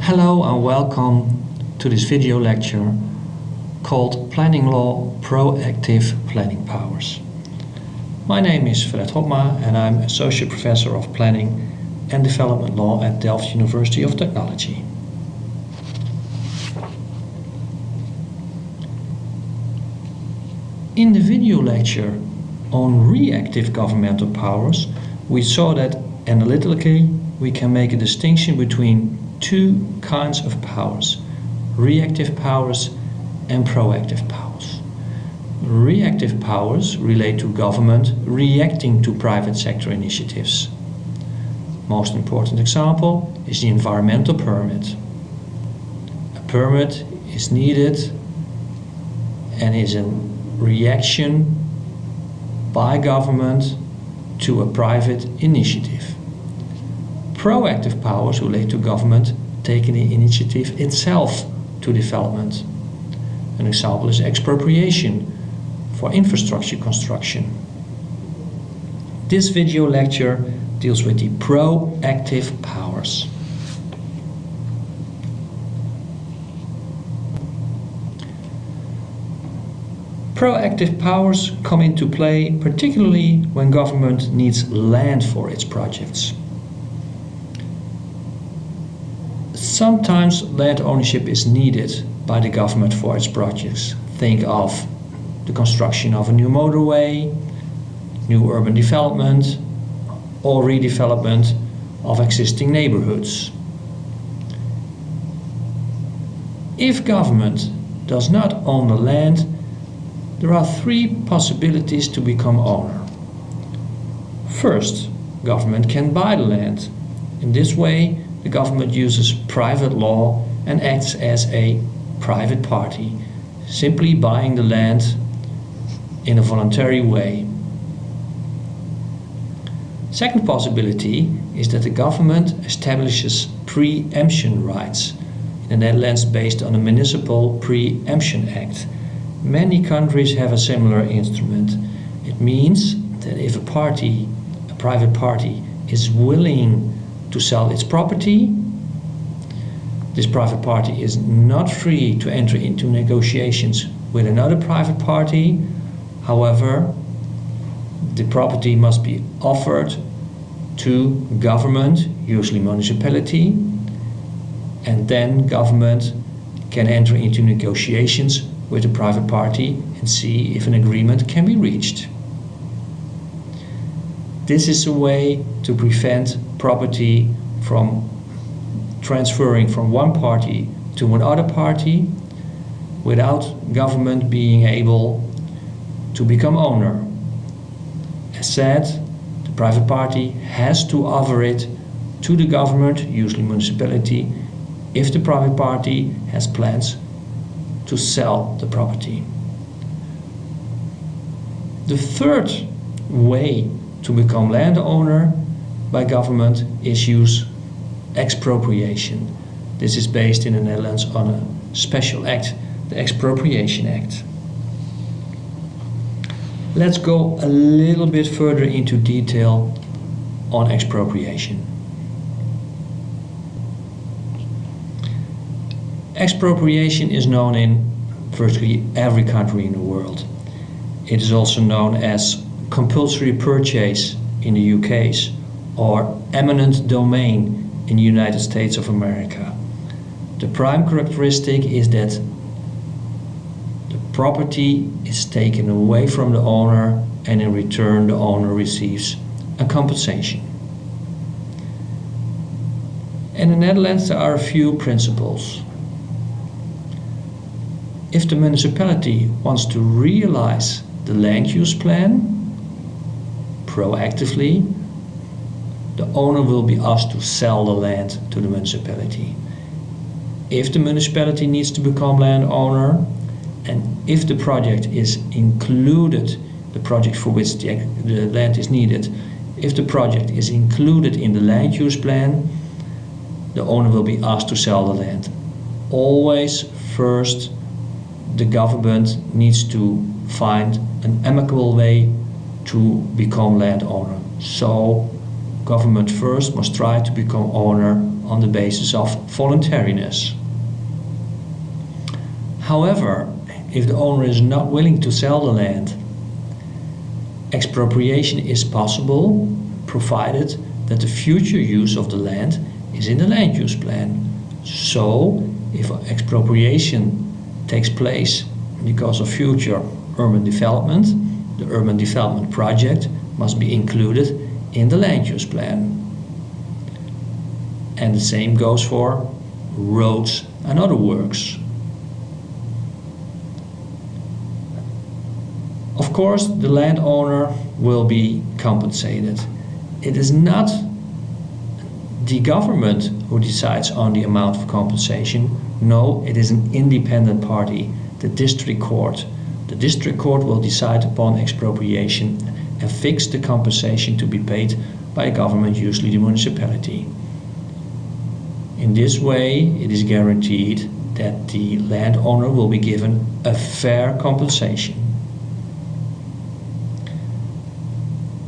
Hello and welcome to this video lecture called Planning Law Proactive Planning Powers. My name is Fred Hopma and I'm Associate Professor of Planning and Development Law at Delft University of Technology. In the video lecture on reactive governmental powers, we saw that analytically we can make a distinction between two kinds of powers: reactive powers and proactive powers. Reactive powers relate to government reacting to private sector initiatives. Most important example is the environmental permit. A permit is needed and is a reaction by government to a private initiative. Proactive powers relate to government taking the initiative itself to development. An example is expropriation for infrastructure construction. This video lecture deals with the proactive powers. Proactive powers come into play particularly when government needs land for its projects. Sometimes land ownership is needed by the government for its projects. Think of the construction of a new motorway, new urban development, or redevelopment of existing neighborhoods. If government does not own the land, there are three possibilities to become owner. First, government can buy the land. In this way, the government uses private law and acts as a private party, simply buying the land in a voluntary way. Second possibility is that the government establishes preemption rights in the Netherlands based on the Municipal Preemption Act. Many countries have a similar instrument. It means that if a private party, is willing to sell its property, this private party is not free to enter into negotiations with another private party. However, the property must be offered to government, usually municipality, and then government can enter into negotiations with the private party and see if an agreement can be reached. This is a way to prevent property from transferring from one party to another party without government being able to become owner. As said, the private party has to offer it to the government, usually municipality, if the private party has plans to sell the property. The third way to become landowner by government is use expropriation. This is based in the Netherlands on a special act, the Expropriation Act. Let's go a little bit further into detail on expropriation. Expropriation is known in virtually every country in the world. It is also known as compulsory purchase in the UK's or eminent domain in the United States of America. The prime characteristic is that the property is taken away from the owner and in return the owner receives a compensation. In the Netherlands there are a few principles. If the municipality wants to realize the land use plan proactively, the owner will be asked to sell the land to the municipality. If the municipality needs to become landowner, and if the project is included, the project for which the land is needed, if the project is included in the land use plan, the owner will be asked to sell the land. Always first, the government needs to find an amicable way to become landowner. So government first must try to become owner on the basis of voluntariness. However, if the owner is not willing to sell the land, expropriation is possible, provided that the future use of the land is in the land use plan. So, if expropriation takes place because of future urban development, the urban development project must be included in the land use plan. And the same goes for roads and other works. Of course, the landowner will be compensated. It is not the government who decides on the amount of compensation. No, it is an independent party, the district court. The district court will decide upon expropriation and fix the compensation to be paid by a government, usually the municipality. In this way, it is guaranteed that the landowner will be given a fair compensation.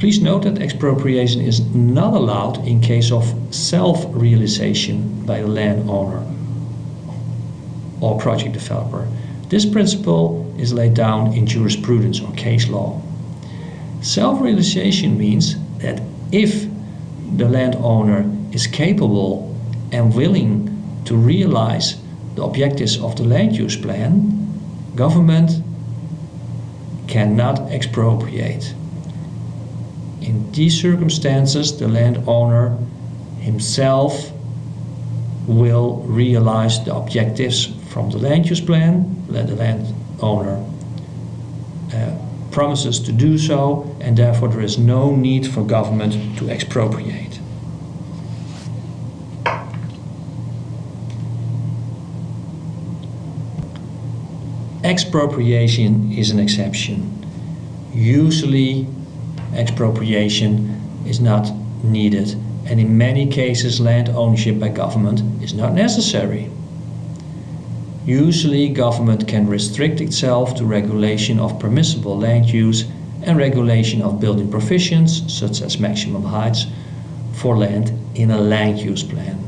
Please note that expropriation is not allowed in case of self-realization by the landowner or project developer. This principle is laid down in jurisprudence or case law. Self-realization means that if the landowner is capable and willing to realize the objectives of the land use plan, government cannot expropriate. In these circumstances, the landowner himself will realize the objectives from the land use plan. The landowner promises to do so, and therefore there is no need for government to expropriate. Expropriation is an exception. Usually, expropriation is not needed, and in many cases land ownership by government is not necessary. Usually government can restrict itself to regulation of permissible land use and regulation of building provisions, such as maximum heights, for land in a land use plan.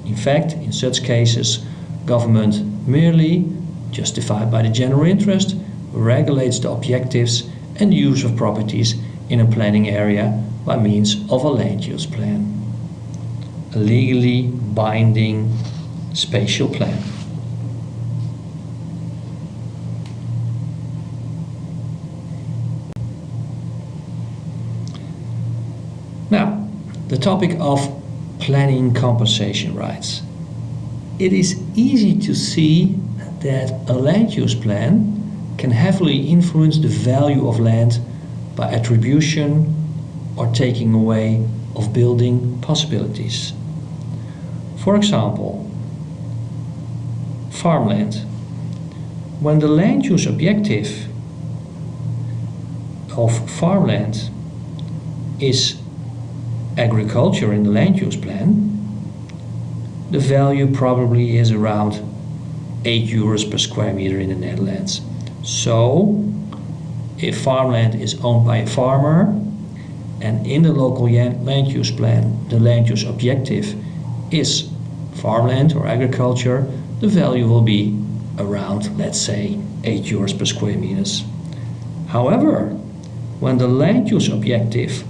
In fact, in such cases, government merely, justified by the general interest, regulates the objectives and use of properties in a planning area by means of a land use plan, a legally binding spatial plan. Now, the topic of planning compensation rights. It is easy to see that a land use plan can heavily influence the value of land by attribution or taking away of building possibilities. For example, farmland. When the land use objective of farmland is agriculture in the land use plan, the value probably is around 8 euros per square meter in the Netherlands. So, if farmland is owned by a farmer and in the local land use plan the land use objective is farmland or agriculture, the value will be around, let's say, 8 euros per square meters. However, when the land use objective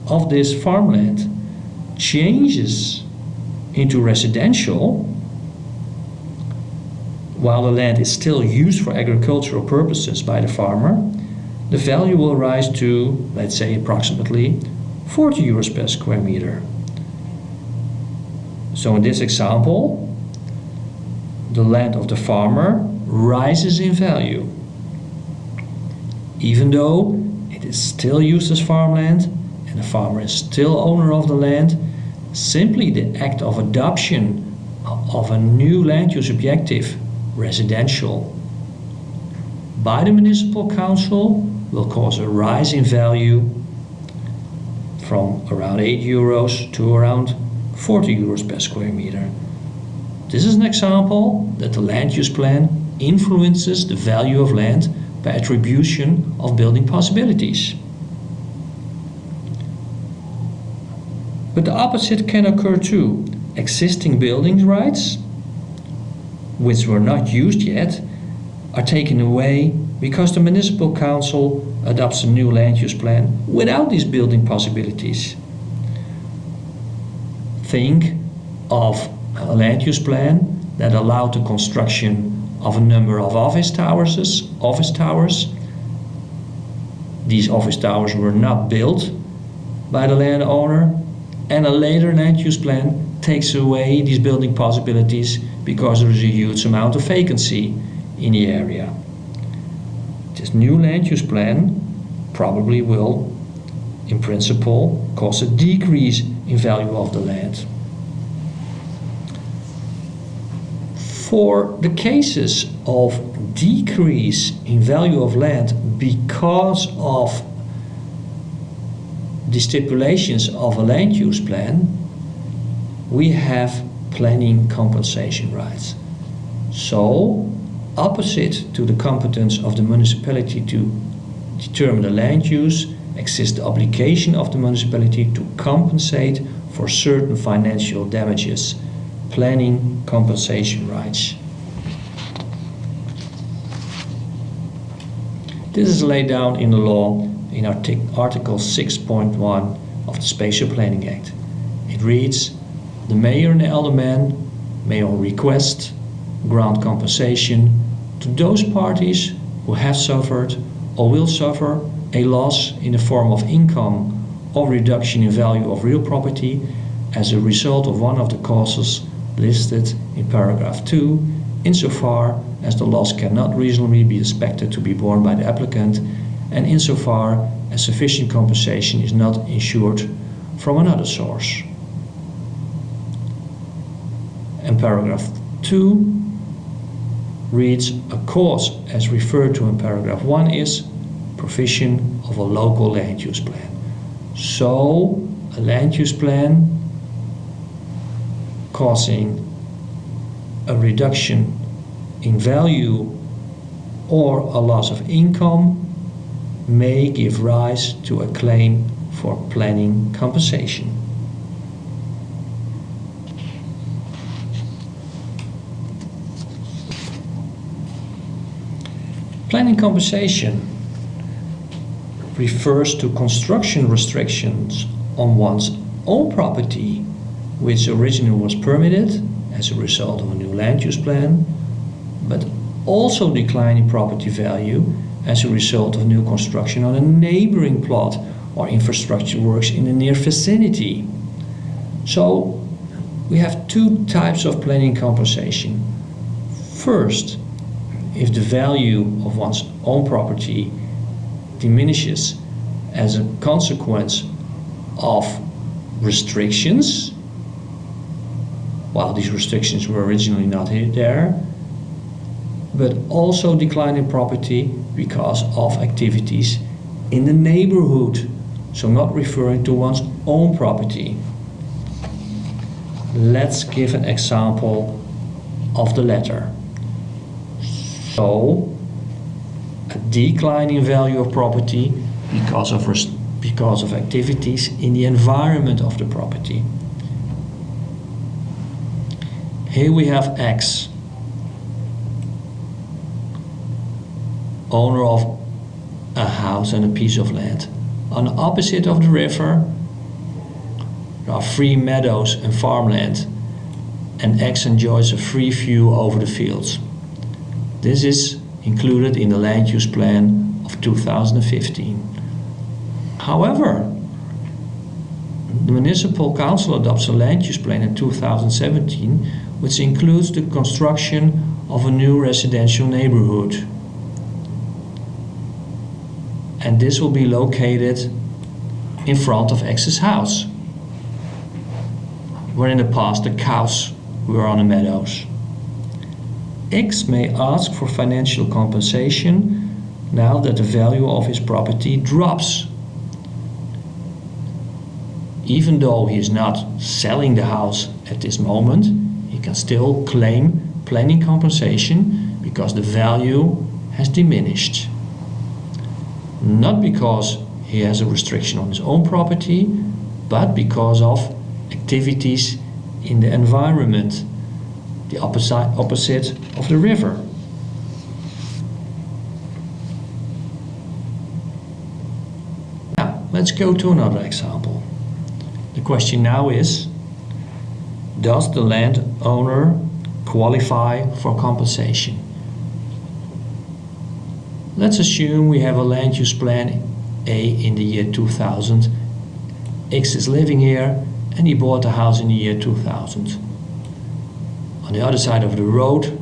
of this farmland changes into residential, while the land is still used for agricultural purposes by the farmer, the value will rise to, let's say, approximately 40 euros per square meter. So in this example, the land of the farmer rises in value. Even though it is still used as farmland and the farmer is still owner of the land, simply the act of adoption of a new land use objective, residential, by the municipal council will cause a rise in value from around 8 euros to around 40 euros per square meter. This is an example that the land use plan influences the value of land by attribution of building possibilities. But the opposite can occur too. existing building rights, which were not used yet, are taken away because the municipal council adopts a new land use plan without these building possibilities. Think of a land use plan that allowed the construction of a number of office towers. These office towers were not built by the landowner, and a later land use plan takes away these building possibilities because there is a huge amount of vacancy in the area. This new land use plan probably will, in principle, cause a decrease in value of the land. For the cases of decrease in value of land because of the stipulations of a land use plan, we have planning compensation rights. So, opposite to the competence of the municipality to determine the land use, exists the obligation of the municipality to compensate for certain financial damages. Planning compensation rights. This is laid down in the law in Article 6.1 of the Spatial Planning Act. It reads, the mayor and the alderman may on request grant compensation to those parties who have suffered or will suffer a loss in the form of income or reduction in value of real property as a result of one of the causes listed in paragraph 2, insofar as the loss cannot reasonably be expected to be borne by the applicant and insofar as sufficient compensation is not ensured from another source. And paragraph 2 reads, a cause as referred to in paragraph 1 is provision of a local land use plan. So, a land use plan causing a reduction in value or a loss of income may give rise to a claim for planning compensation. Planning compensation refers to construction restrictions on one's own property which originally was permitted as a result of a new land use plan, but also declining property value as a result of new construction on a neighboring plot or infrastructure works in the near vicinity. So we have two types of planning compensation. First, if the value of one's own property diminishes as a consequence of restrictions, while these restrictions were originally not there, but also decline in property because of activities in the neighborhood, so not referring to one's own property. Let's give an example of the latter. So, a decline in value of property because of activities in the environment of the property. Here we have X, owner of a house and a piece of land. On the opposite of the river, there are free meadows and farmland, and X enjoys a free view over the fields. This is included in the land use plan of 2015. However, the municipal council adopts a land use plan in 2017 which includes the construction of a new residential neighborhood. And this will be located in front of X's house, where in the past the cows were on the meadows. X may ask for financial compensation now that the value of his property drops. Even though he is not selling the house at this moment, he can still claim planning compensation because the value has diminished. Not because he has a restriction on his own property, but because of activities in the environment, the opposite of the river. Now, let's go to another example. The question now is, does the landowner qualify for compensation? Let's assume we have a land use plan A in the year 2000. X is living here and he bought a house in the year 2000. On the other side of the road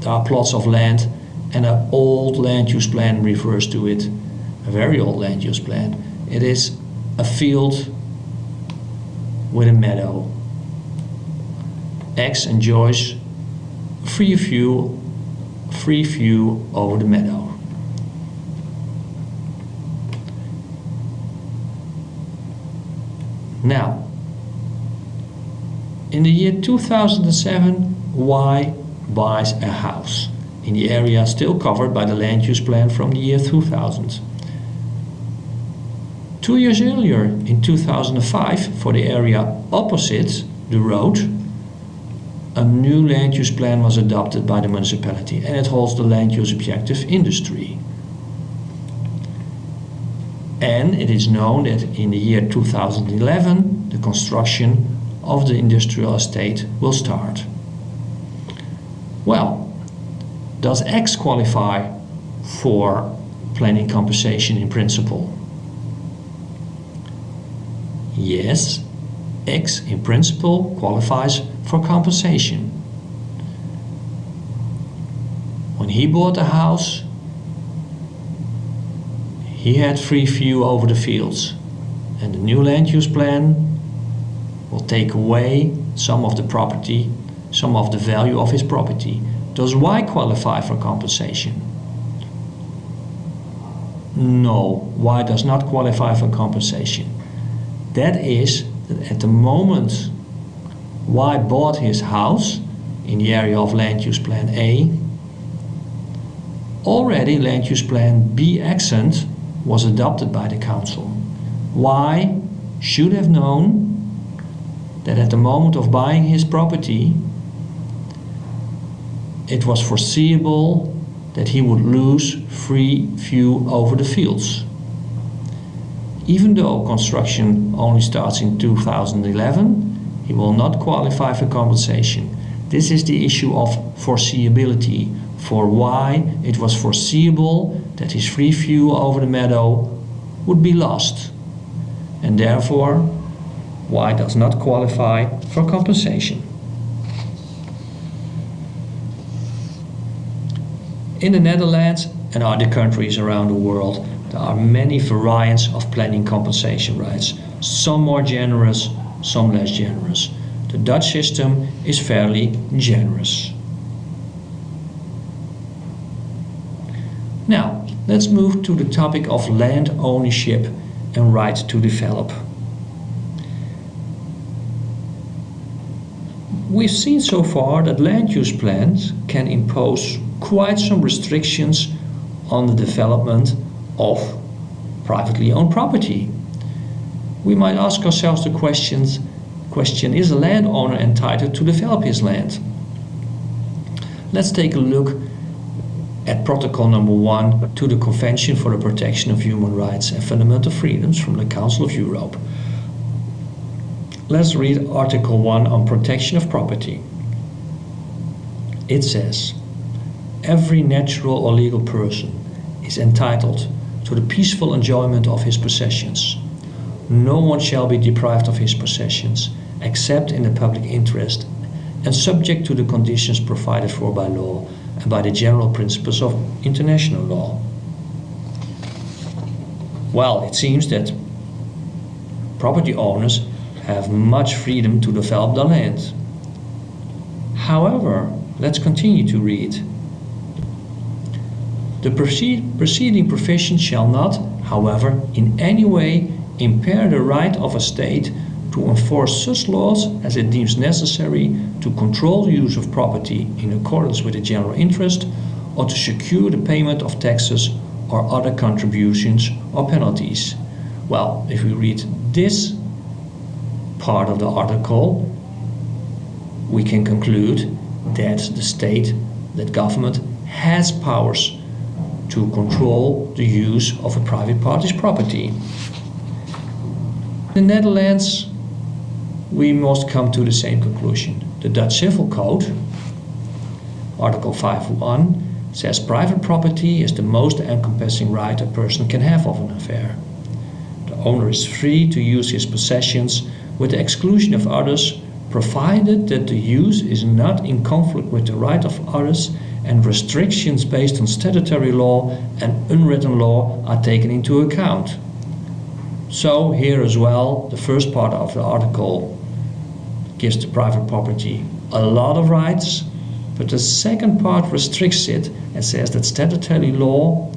there are plots of land, and an old land use plan refers to it, a very old land use plan. It is a field with a meadow. X enjoys free view over the meadow. Now, in the year 2007, Y buys a house in the area still covered by the land use plan from the year 2000. 2 years earlier, in 2005, for the area opposite the road, a new land use plan was adopted by the municipality, and it holds the land use objective industry. And it is known that in the year 2011 the construction of the industrial estate will start. Well, does X qualify for planning compensation in principle? Yes, X in principle qualifies for compensation. When he bought a house, he had free view over the fields, and the new land use plan will take away some of the property, some of the value of his property. Does Y qualify for compensation? No, Y does not qualify for compensation. That is, that at the moment Y bought his house in the area of land use plan A, already land use plan B accent was adopted by the council. Y should have known that at the moment of buying his property, it was foreseeable that he would lose free view over the fields. Even though construction only starts in 2011, he will not qualify for compensation. This is the issue of foreseeability. For Y, it was foreseeable that his free view over the meadow would be lost, and therefore Y does not qualify for compensation. In the Netherlands and other countries around the world, there are many variants of planning compensation rights, some more generous, some less generous. The Dutch system is fairly generous. Now, let's move to the topic of land ownership and right to develop. We've seen so far that land use plans can impose quite some restrictions on the development of privately owned property. We might ask ourselves the question, is a landowner entitled to develop his land? Let's take a look at Protocol number 1 to the Convention for the Protection of Human Rights and Fundamental Freedoms from the Council of Europe. Let's read Article 1 on protection of property. It says, every natural or legal person is entitled to the peaceful enjoyment of his possessions. No one shall be deprived of his possessions, except in the public interest and subject to the conditions provided for by law and by the general principles of international law. Well, it seems that property owners have much freedom to develop the land. However, let's continue to read. The preceding provision shall not, however, in any way impair the right of a state to enforce such laws as it deems necessary to control the use of property in accordance with the general interest, or to secure the payment of taxes or other contributions or penalties. Well, if we read this part of the article, we can conclude that the state, that government, has powers to control the use of a private party's property. In the Netherlands, we must come to the same conclusion. The Dutch Civil Code, Article 5.1, says private property is the most encompassing right a person can have of an affair. The owner is free to use his possessions with the exclusion of others, provided that the use is not in conflict with the right of others and restrictions based on statutory law and unwritten law are taken into account. So here as well, the first part of the article gives the private property a lot of rights, but the second part restricts it and says that statutory law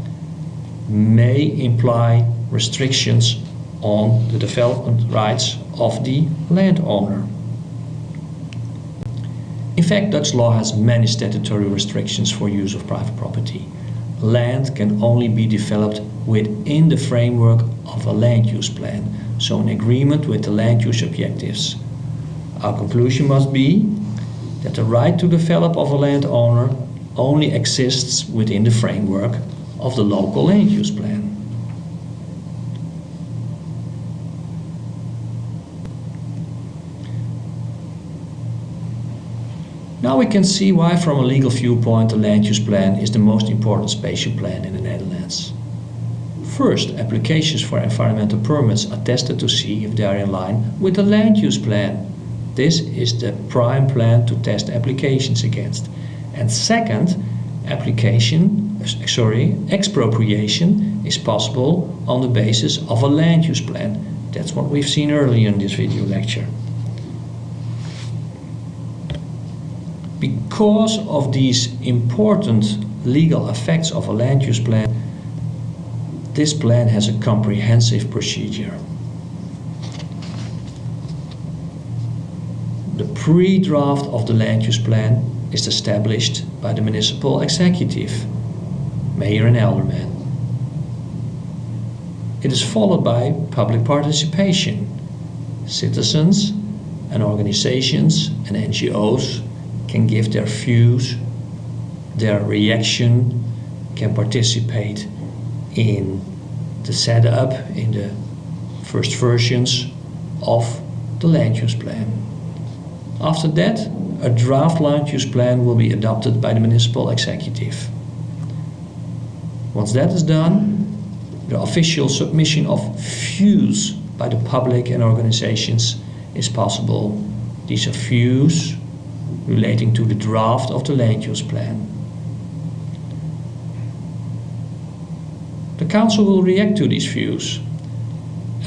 may imply restrictions on the development rights of the landowner. In fact, Dutch law has many statutory restrictions for use of private property. Land can only be developed within the framework of a land use plan, so in agreement with the land use objectives. Our conclusion must be that the right to develop of a landowner only exists within the framework of the local land use plan. Now we can see why, from a legal viewpoint, the land use plan is the most important spatial plan in the Netherlands. First, applications for environmental permits are tested to see if they are in line with the land use plan. This is the prime plan to test applications against. And second, expropriation is possible on the basis of a land use plan. That's what we've seen earlier in this video lecture. Because of these important legal effects of a land use plan, this plan has a comprehensive procedure. The pre-draft of the land use plan is established by the municipal executive, mayor and alderman. It is followed by public participation. Citizens and organizations and NGOs can give their views, their reaction, can participate in the setup, in the first versions of the land use plan. After that, a draft land use plan will be adopted by the municipal executive. Once that is done, the official submission of views by the public and organizations is possible. These are views relating to the draft of the land use plan. The council will react to these views,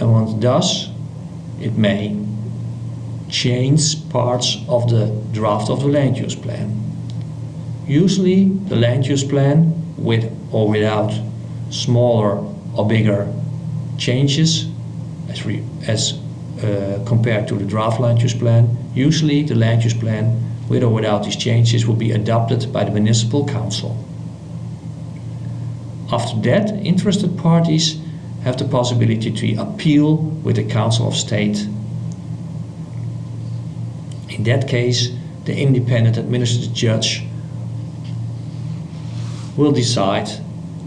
and once it does, it may change parts of the draft of the land use plan. Usually the land use plan, with or without smaller or bigger changes as compared to the draft land use plan, usually the land use plan, with or without these changes, will be adopted by the municipal council. After that, interested parties have the possibility to appeal with the Council of State. In that case, the independent administrative judge will decide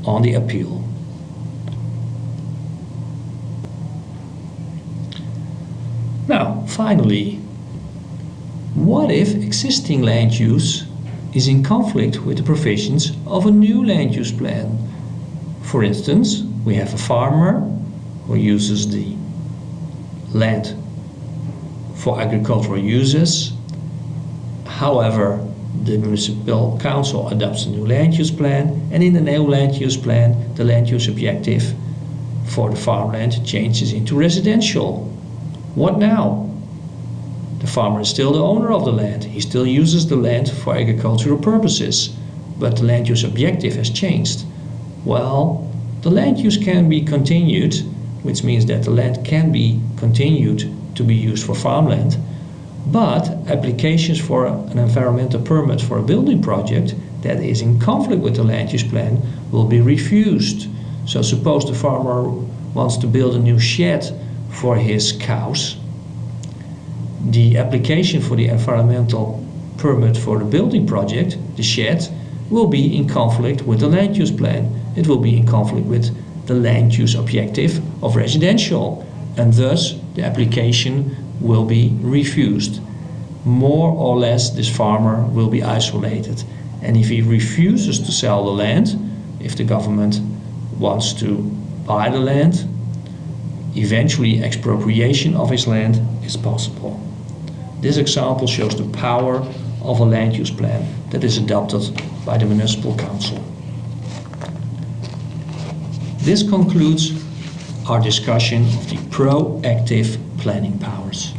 on the appeal. Now, finally, what if existing land use is in conflict with the provisions of a new land use plan? For instance, we have a farmer who uses the land for agricultural uses. However, the municipal council adopts a new land use plan, and in the new land use plan, the land use objective for the farmland changes into residential. What now? The farmer is still the owner of the land. He still uses the land for agricultural purposes, but the land use objective has changed. Well, the land use can be continued, which means that the land can be continued to be used for farmland, but applications for an environmental permit for a building project that is in conflict with the land use plan will be refused. So suppose the farmer wants to build a new shed for his cows, the application for the environmental permit for the building project, the shed, will be in conflict with the land use plan. It will be in conflict with the land use objective of residential, and thus the application will be refused. More or less, this farmer will be isolated. And if he refuses to sell the land, if the government wants to buy the land, eventually expropriation of his land is possible. This example shows the power of a land use plan that is adopted by the municipal council. This concludes our discussion of the proactive planning powers.